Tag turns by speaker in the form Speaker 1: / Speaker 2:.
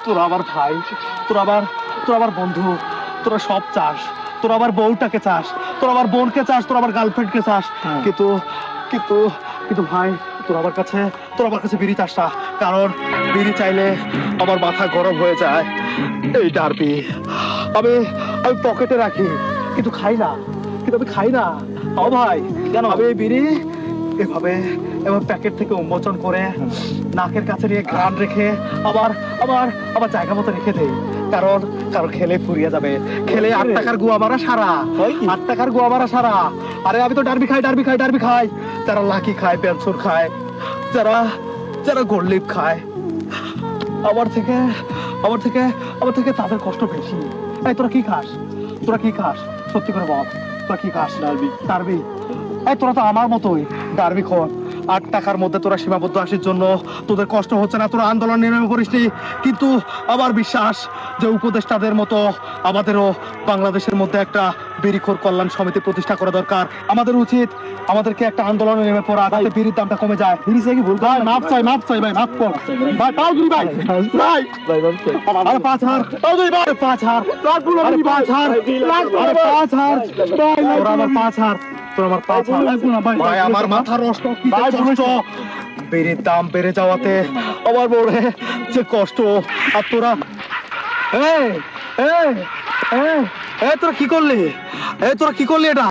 Speaker 1: তোরা আবার ভাই, তোরা আবার বন্ধু, তোরা সব চাস, তোরা আবার বউটাকে চাস, তোরা আবার বোনকে চাস, তোরা আবার গার্লফ্রেন্ডকে চাস, কিন্তু কিন্তু কিন্তু ভাই তোরা আমার কাছে বিড়ি চাস না, কারণ বিড়ি চাইলে আমার মাথা গরম হয়ে যায়। এই ডারবি আমি আমি পকেটে রাখি, কিন্তু খাই না, আমি খাই না। ও ভাই, কেন? আমি এই বিড়ি এভাবে এবার প্যাকেট থেকে উন্মোচন করে নাকের কাছে নিয়ে ঘ্রাণ রেখে আবার আবার আবার জায়গা মতো রেখে দেই, কারণ খেলে ফুরিয়ে যাবে, খেলে 8 টাকার গুয়া মারা সারা, 8 টাকার গুয়া মারা সারা। আরে আমি তো ডারবি খাই, যারা লাকি খায়, পেনসুর খায়, যারা গোল্ড খায়, আমার থেকে তাদের কষ্ট বেশি। এই তোরা কি খাস? সত্যি করে বল, তোরা কি খাস? ডারবি। এই তোরা তো আমার মতোই ডারবি খোর। 8 টাকার মধ্যে তোরা সীমাবদ্ধ আসার জন্য তোদের কষ্ট হচ্ছে না, তোরা আন্দোলন নেমে পড়িসনি, কিন্তু আমার বিশ্বাস যে উপদেষ্টাদের মতো আমাদেরও বাংলাদেশের মধ্যে একটা বিড়িখোর কল্যাণ সমিতি প্রতিষ্ঠা করা দরকার। আমাদের উচিত আমাদেরকে একটা আন্দোলনে নেমে পড়া, যাতে বিড়ির দামটা কমে যায়। বিড়ি চাই কি ভুল? ভাই মাপ চাই ভাই, মাপ কর ভাই, তাও দিবি ভাই, আরে 5,000, তাও দিবি ভাই, 5,000, আরে 5,000, আরে 5,000 ভাই, তোরা আমার 5,000, ভাই আমার মাথা নষ্ট, বিড়ির দাম বেড়ে যাওয়াতে আমার মনে যে কষ্ট। আর তোরা তোরা কি করলি? তোরা কি করলি এটা?